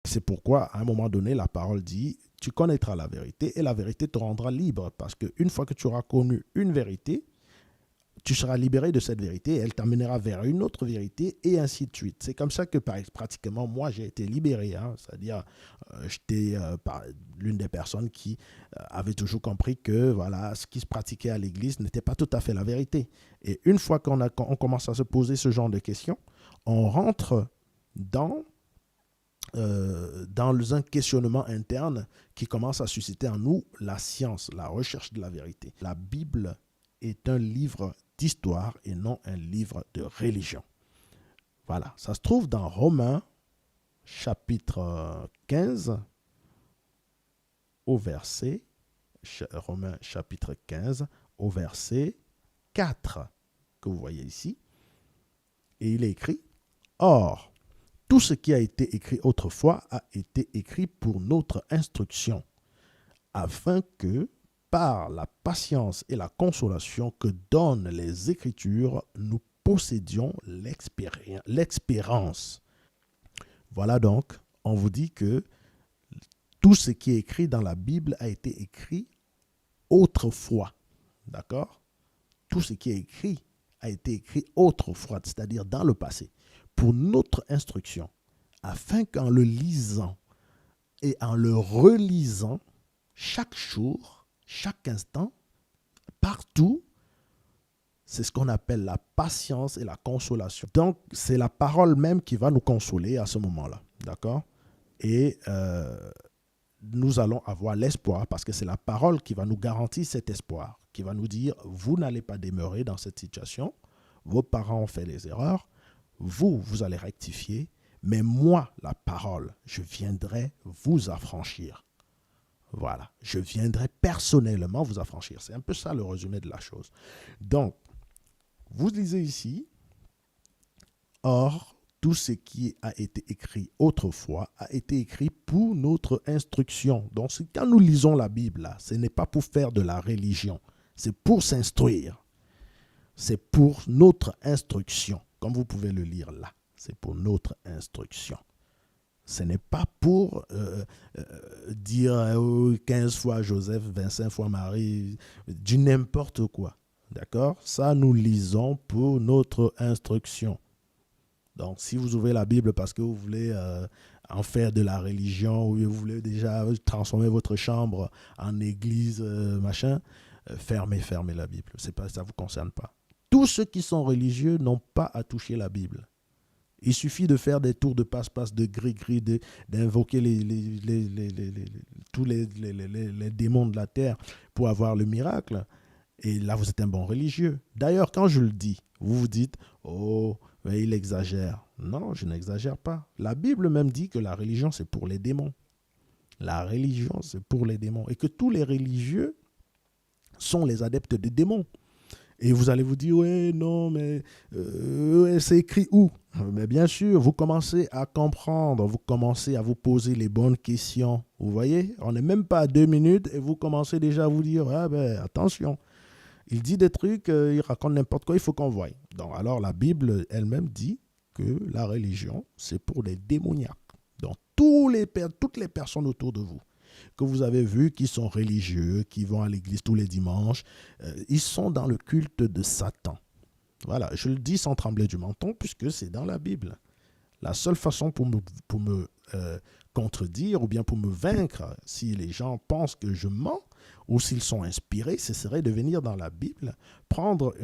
C'est pourquoi, à un moment donné, la parole dit, tu connaîtras la vérité et la vérité te rendra libre. Parce qu'une fois que tu auras connu une vérité, tu seras libéré de cette vérité, elle t'amènera vers une autre vérité et ainsi de suite. C'est comme ça que pratiquement moi j'ai été libéré, hein. C'est-à-dire j'étais l'une des personnes qui avait toujours compris que voilà, ce qui se pratiquait à l'église n'était pas tout à fait la vérité. Et une fois on commence à se poser ce genre de questions, on rentre dans dans un questionnement interne qui commence à susciter en nous la science, la recherche de la vérité. La Bible est un livre d'histoire et non un livre de religion. Voilà, ça se trouve dans Romains chapitre 15 au verset Romains chapitre 15 au verset 4 que vous voyez ici. Et il est écrit: Or, tout ce qui a été écrit autrefois a été écrit pour notre instruction, afin que, par la patience et la consolation que donnent les Écritures, nous possédions l'expérience. Voilà donc, on vous dit que tout ce qui est écrit dans la Bible a été écrit autrefois. D'accord? Tout ce qui est écrit a été écrit autrefois, c'est-à-dire dans le passé, pour notre instruction, afin qu'en le lisant et en le relisant, chaque jour, chaque instant, partout, c'est ce qu'on appelle la patience et la consolation. Donc, c'est la parole même qui va nous consoler à ce moment-là. D'accord? Et nous allons avoir l'espoir parce que c'est la parole qui va nous garantir cet espoir, qui va nous dire, vous n'allez pas demeurer dans cette situation, vos parents ont fait des erreurs, vous allez rectifier, mais moi, la parole, je viendrai vous affranchir. Voilà, je viendrai personnellement vous affranchir. C'est un peu ça le résumé de la chose. Donc, vous lisez ici, or, tout ce qui a été écrit autrefois a été écrit pour notre instruction. Donc, quand nous lisons la Bible, là, ce n'est pas pour faire de la religion, c'est pour s'instruire. C'est pour notre instruction, comme vous pouvez le lire là. C'est pour notre instruction. Ce n'est pas pour dire 15 fois Joseph, 25 fois Marie, du n'importe quoi. D'accord? Ça, nous lisons pour notre instruction. Donc, si vous ouvrez la Bible parce que vous voulez en faire de la religion ou vous voulez déjà transformer votre chambre en église, machin, fermez la Bible. C'est pas, ça ne vous concerne pas. Tous ceux qui sont religieux n'ont pas à toucher la Bible. Il suffit de faire des tours de passe-passe, de gris-gris, d'invoquer tous les démons de la terre pour avoir le miracle. Et là, vous êtes un bon religieux. D'ailleurs, quand je le dis, vous vous dites, oh, mais il exagère. Non, je n'exagère pas. La Bible même dit que la religion, c'est pour les démons. La religion, c'est pour les démons. Et que tous les religieux sont les adeptes des démons. Et vous allez vous dire, ouais, non, mais c'est écrit où? Mais bien sûr, vous commencez à comprendre, vous commencez à vous poser les bonnes questions. Vous voyez, on n'est même pas à 2 minutes et vous commencez déjà à vous dire, ah ben attention, il dit des trucs, il raconte n'importe quoi, il faut qu'on voie. Donc alors la Bible elle-même dit que la religion, c'est pour les démoniaques. Donc toutes les personnes autour de vous que vous avez vu qui sont religieux, qui vont à l'église tous les dimanches, ils sont dans le culte de Satan. Voilà, je le dis sans trembler du menton puisque c'est dans la Bible. La seule façon pour me contredire ou bien pour me vaincre, si les gens pensent que je mens ou s'ils sont inspirés, ce serait de venir dans la Bible, prendre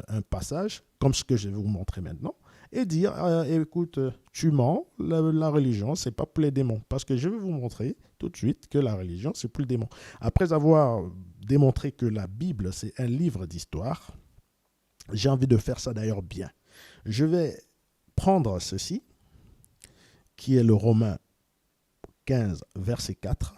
un passage comme ce que je vais vous montrer maintenant et dire, écoute, tu mens, la religion, c'est pas pour les démons. Parce que je vais vous montrer tout de suite que la religion, c'est pour les démons. Après avoir démontré que la Bible, c'est un livre d'histoire, j'ai envie de faire ça d'ailleurs bien. Je vais prendre ceci, qui est le Romains 15, verset 4.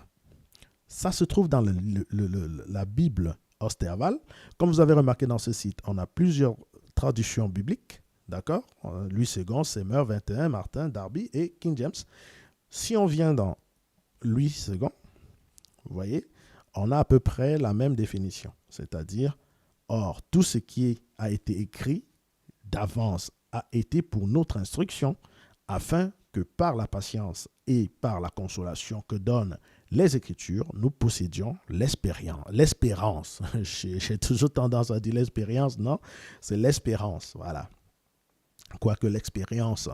Ça se trouve dans la Bible Osterval. Comme vous avez remarqué dans ce site, on a plusieurs traductions bibliques. D'accord? Louis II, Seymour, 21, Martin, Darby et King James. Si on vient dans Louis II, vous voyez, on a à peu près la même définition. C'est-à-dire, or, tout ce qui a été écrit d'avance a été pour notre instruction, afin que par la patience et par la consolation que donnent les Écritures, nous possédions l'espérance. J'ai toujours tendance à dire l'expérience, non, c'est l'espérance, voilà. Quoique l'expérience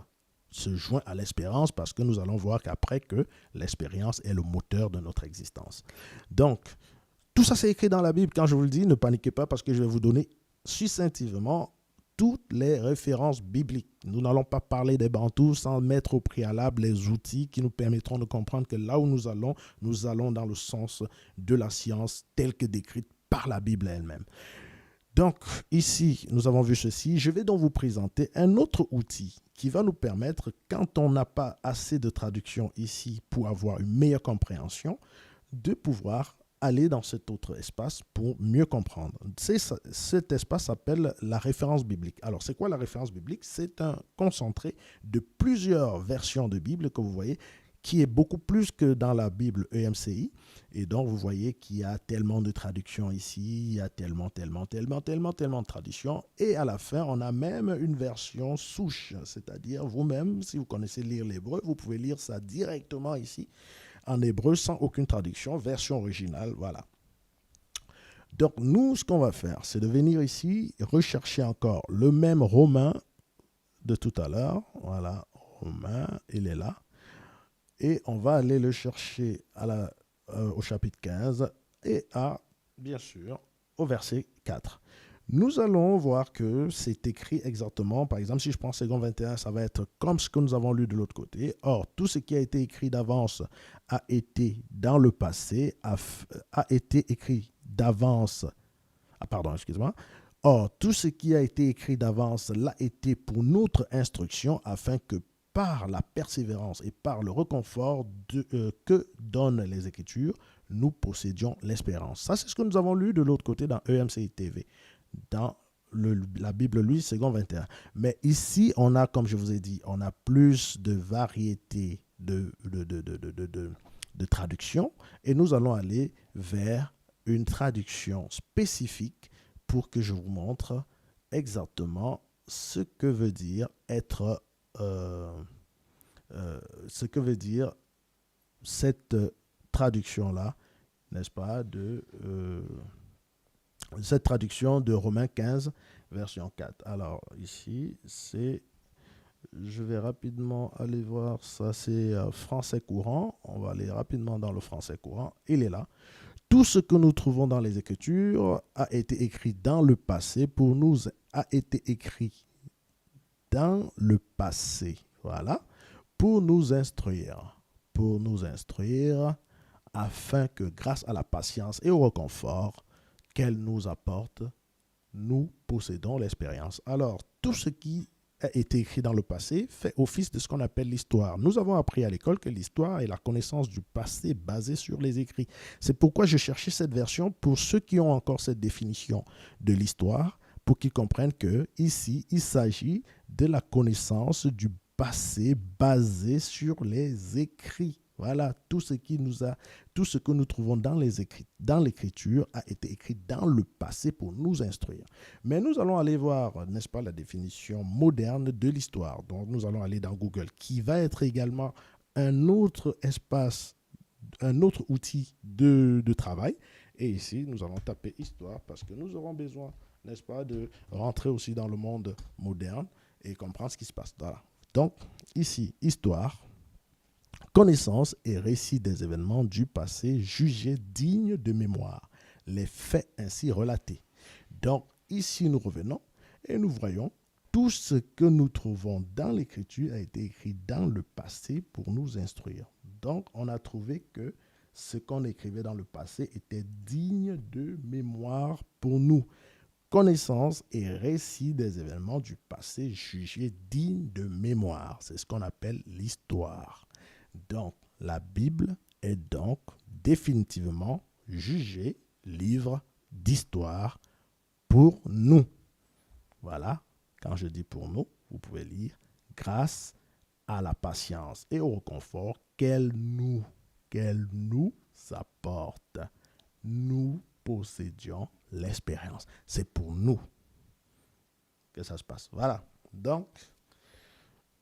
se joint à l'espérance parce que nous allons voir qu'après que l'expérience est le moteur de notre existence. Donc, tout ça c'est écrit dans la Bible. Quand je vous le dis, ne paniquez pas parce que je vais vous donner succinctement toutes les références bibliques. Nous n'allons pas parler des bantous sans mettre au préalable les outils qui nous permettront de comprendre que là où nous allons dans le sens de la science telle que décrite par la Bible elle-même. Donc, ici, nous avons vu ceci. Je vais donc vous présenter un autre outil qui va nous permettre, quand on n'a pas assez de traduction ici pour avoir une meilleure compréhension, de pouvoir aller dans cet autre espace pour mieux comprendre. Cet espace s'appelle la référence biblique. Alors, c'est quoi la référence biblique? C'est un concentré de plusieurs versions de Bible que vous voyez, qui est beaucoup plus que dans la Bible EMCI. Et donc, vous voyez qu'il y a tellement de traductions ici, il y a tellement de traductions. Et à la fin, on a même une version souche, c'est-à-dire vous-même, si vous connaissez lire l'hébreu, vous pouvez lire ça directement ici, en hébreu, sans aucune traduction, version originale, voilà. Donc, nous, ce qu'on va faire, c'est de venir ici, rechercher encore le même Romain de tout à l'heure. Voilà, Romain, il est là. Et on va aller le chercher au chapitre 15 et bien sûr, au verset 4. Nous allons voir que c'est écrit exactement, par exemple, si je prends 2 21, ça va être comme ce que nous avons lu de l'autre côté. Or, tout ce qui a été écrit d'avance a été dans le passé, a été écrit d'avance. Pardon, excuse-moi. Or, tout ce qui a été écrit d'avance l'a été pour notre instruction, afin que par la persévérance et par le réconfort que donnent les Écritures, nous possédions l'espérance. Ça, c'est ce que nous avons lu de l'autre côté dans EMCI TV, dans la Bible, lui, 2 21. Mais ici, on a, comme je vous ai dit, on a plus de variété de traductions et nous allons aller vers une traduction spécifique pour que je vous montre exactement ce que veut dire être ce que veut dire cette traduction-là, n'est-ce pas, cette traduction de Romains 15, version 4. Alors, ici, je vais rapidement aller voir, ça c'est français courant. On va aller rapidement dans le français courant. Il est là. Tout ce que nous trouvons dans les Écritures a été écrit dans le passé pour nous, a été écrit dans le passé. Voilà, pour nous instruire, afin que grâce à la patience et au réconfort qu'elle nous apporte, nous possédons l'expérience. Alors, tout ce qui a été écrit dans le passé fait office de ce qu'on appelle l'histoire. Nous avons appris à l'école que l'histoire est la connaissance du passé basée sur les écrits. C'est pourquoi je cherchais cette version pour ceux qui ont encore cette définition de l'histoire, pour qu'ils comprennent que ici, il s'agit de la connaissance du passé basé sur les écrits. Voilà, tout ce que nous trouvons dans l'écriture a été écrit dans le passé pour nous instruire. Mais nous allons aller voir, n'est-ce pas, la définition moderne de l'histoire. Donc, nous allons aller dans Google, qui va être également un autre espace, un autre outil de travail. Et ici, nous allons taper histoire parce que nous aurons besoin, n'est-ce pas, de rentrer aussi dans le monde moderne et comprendre ce qui se passe. Voilà. Donc, ici, histoire, connaissance et récit des événements du passé jugés dignes de mémoire, les faits ainsi relatés. Donc, ici, nous revenons et nous voyons tout ce que nous trouvons dans l'Écriture a été écrit dans le passé pour nous instruire. Donc, on a trouvé que ce qu'on écrivait dans le passé était digne de mémoire pour nous. Connaissance et récit des événements du passé jugés dignes de mémoire. C'est ce qu'on appelle l'histoire. Donc, la Bible est donc définitivement jugée livre d'histoire pour nous. Voilà, quand je dis pour nous, vous pouvez lire grâce à la patience et au réconfort qu'elle nous apporte. Nous possédions l'expérience. C'est pour nous que ça se passe. Voilà. Donc,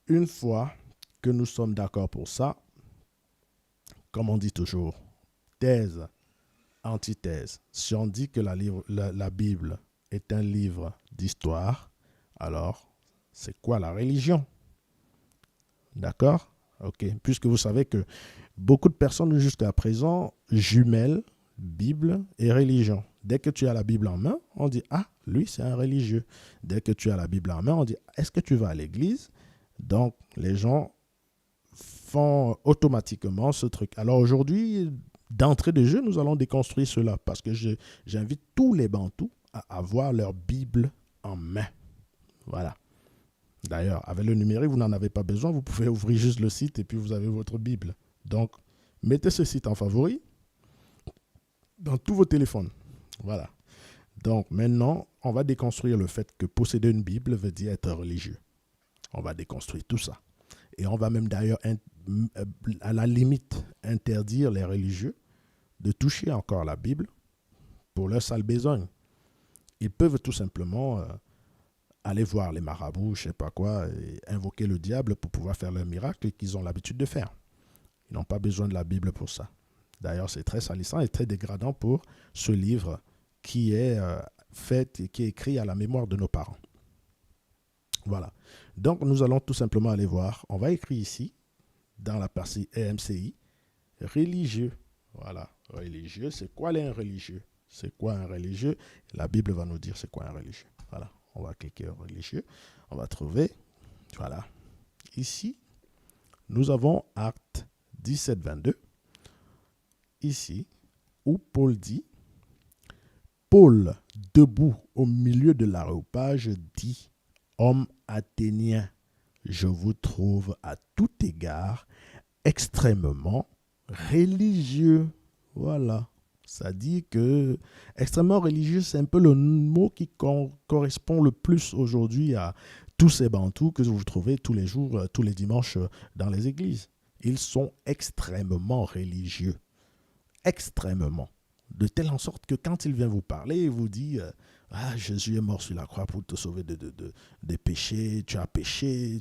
une fois que nous sommes d'accord pour ça, comme on dit toujours, thèse, antithèse. Si on dit que la Bible est un livre d'histoire, alors c'est quoi la religion? D'accord? Ok. Puisque vous savez que beaucoup de personnes jusqu'à présent jumellent Bible et religion. Dès que tu as la Bible en main, on dit ah, lui c'est un religieux. Dès que tu as la Bible en main, on dit est-ce que tu vas à l'église? Donc les gens font automatiquement ce truc. Alors aujourd'hui, d'entrée de jeu, nous allons déconstruire cela parce que j'invite tous les Bantous à avoir leur Bible en main. Voilà. D'ailleurs, avec le numérique, vous n'en avez pas besoin. Vous pouvez ouvrir juste le site et puis vous avez votre Bible. Donc, mettez ce site en favori dans tous vos téléphones. Voilà. Donc, maintenant, on va déconstruire le fait que posséder une Bible veut dire être religieux. On va déconstruire tout ça. Et on va même d'ailleurs, à la limite, interdire les religieux de toucher encore la Bible pour leur sale besogne. Ils peuvent tout simplement aller voir les marabouts, je ne sais pas quoi, et invoquer le diable pour pouvoir faire leur miracle qu'ils ont l'habitude de faire. Ils n'ont pas besoin de la Bible pour ça. D'ailleurs, c'est très salissant et très dégradant pour ce livre qui est fait et qui est écrit à la mémoire de nos parents. Voilà. Donc, nous allons tout simplement aller voir. On va écrire ici, dans la partie EMCI, religieux. Voilà. Religieux, c'est quoi un religieux? C'est quoi un religieux? La Bible va nous dire c'est quoi un religieux. Voilà. On va cliquer religieux. On va trouver. Voilà. Ici, nous avons Acte 17, 22. Ici, où Paul dit, Paul, debout au milieu de l'aréopage, dit, homme athénien, je vous trouve à tout égard extrêmement religieux. Voilà. Ça dit que extrêmement religieux, c'est un peu le mot qui correspond le plus aujourd'hui à tous ces Bantous que vous trouvez tous les jours, tous les dimanches dans les églises. Ils sont extrêmement religieux. Extrêmement. De telle en sorte que quand il vient vous parler, il vous dit ah, Jésus est mort sur la croix pour te sauver des péchés, tu as péché,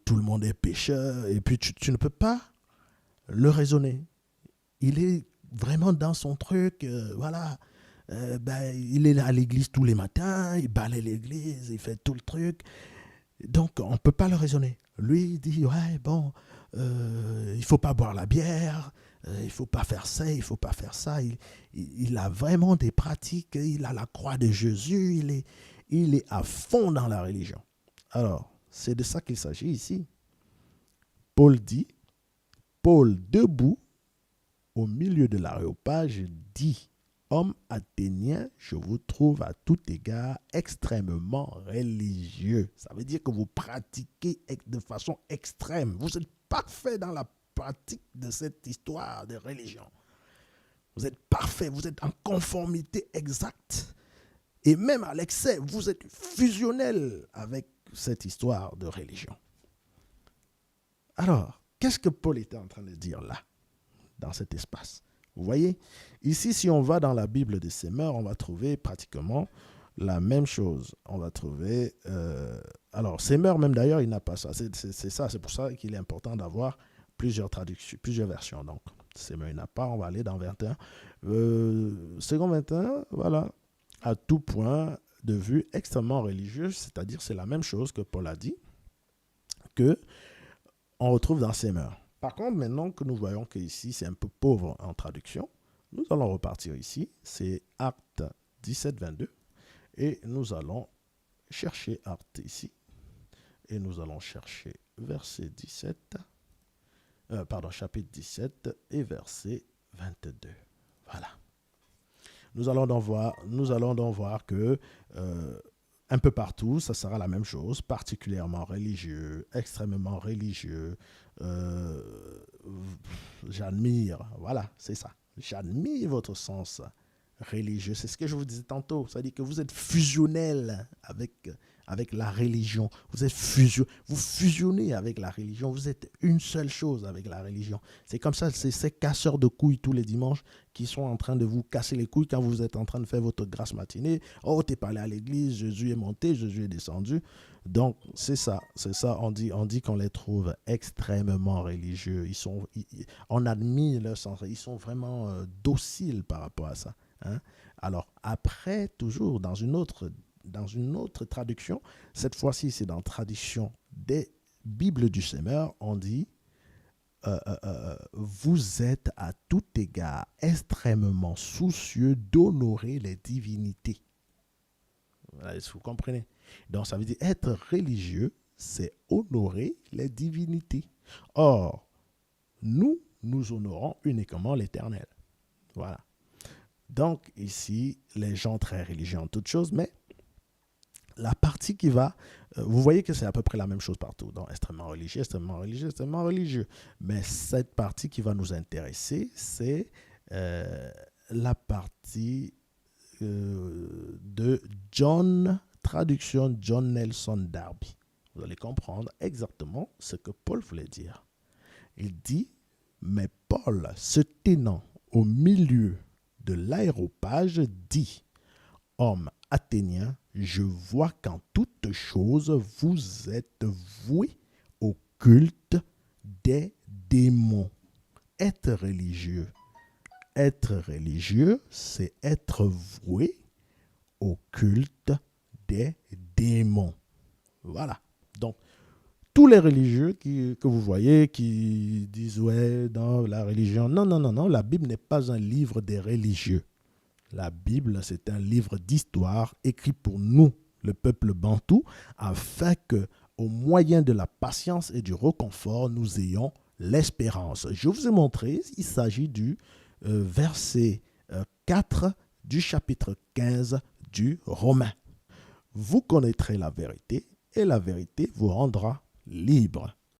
tout le monde est pécheur, et puis tu ne peux pas le raisonner. Il est vraiment dans son truc, voilà. Il est à l'église tous les matins, il balaye l'église, il fait tout le truc. Donc, on ne peut pas le raisonner. Lui, il dit, ouais, bon, il ne faut pas boire la bière, il ne faut pas faire ça, il ne faut pas faire ça. Il a vraiment des pratiques, il a la croix de Jésus, il est à fond dans la religion. Alors, c'est de ça qu'il s'agit ici. Paul dit, Paul debout, au milieu de l'aréopage, dit, homme athénien, je vous trouve à tout égard extrêmement religieux. Ça veut dire que vous pratiquez de façon extrême. Vous êtes parfait dans la pratique de cette histoire de religion. Vous êtes parfait, vous êtes en conformité exacte. Et même à l'excès, vous êtes fusionnel avec cette histoire de religion. Alors, qu'est-ce que Paul était en train de dire là, dans cet espace? Vous voyez, ici, si on va dans la Bible des Semeurs, on va trouver pratiquement la même chose. On va trouver... alors, Semeurs, même d'ailleurs, il n'a pas ça. C'est pour ça qu'il est important d'avoir plusieurs traductions, plusieurs versions. Donc, Semeurs, il n'a pas. On va aller dans 21. Second 21, voilà. À tout point de vue extrêmement religieux, c'est-à-dire c'est la même chose que Paul a dit, que on retrouve dans Semeurs. Par contre, maintenant que nous voyons qu'ici, c'est un peu pauvre en traduction, nous allons repartir ici. C'est Acte 17, 22. Et nous allons chercher Acte ici. Et nous allons chercher verset 17. Chapitre 17 et verset 22. Voilà. Nous allons donc voir que un peu partout, ça sera la même chose, particulièrement religieux, extrêmement religieux. J'admire, voilà, c'est ça. J'admire votre sens religieux. C'est ce que je vous disais tantôt. C'est-à-dire que vous êtes fusionnel avec avec la religion. Vous fusionnez avec la religion. Vous êtes une seule chose avec la religion. C'est comme ça, c'est ces casseurs de couilles tous les dimanches qui sont en train de vous casser les couilles quand vous êtes en train de faire votre grasse matinée. Oh, t'es pas allé à l'église, Jésus est monté, Jésus est descendu. Donc, c'est ça. On dit qu'on les trouve extrêmement religieux. On admire leur sens. Ils sont vraiment dociles par rapport à ça. Hein? Alors, après, toujours dans une autre traduction, cette fois-ci, c'est dans la traduction des Bibles du Semeur, on dit vous êtes à tout égard extrêmement soucieux d'honorer les divinités. Vous comprenez? Donc, ça veut dire être religieux, c'est honorer les divinités. Or, nous honorons uniquement l'Éternel. Voilà. Donc, ici, les gens très religieux en toutes choses, mais la partie qui va... vous voyez que c'est à peu près la même chose partout. Donc, extrêmement religieux, extrêmement religieux, extrêmement religieux. Mais cette partie qui va nous intéresser, c'est la partie de traduction John Nelson Darby. Vous allez comprendre exactement ce que Paul voulait dire. Il dit, mais Paul, se tenant au milieu de l'aéropage, dit, homme athénien, je vois qu'en toutes choses, vous êtes voués au culte des démons. Être religieux, c'est être voué au culte des démons. Voilà. Donc, tous les religieux que vous voyez qui disent, ouais, dans la religion, non, la Bible n'est pas un livre des religieux. La Bible, c'est un livre d'histoire écrit pour nous, le peuple bantou, afin que, au moyen de la patience et du réconfort, nous ayons l'espérance. Je vous ai montré, il s'agit du verset 4 du chapitre 15 du Romain. Vous connaîtrez la vérité et la vérité vous rendra libre.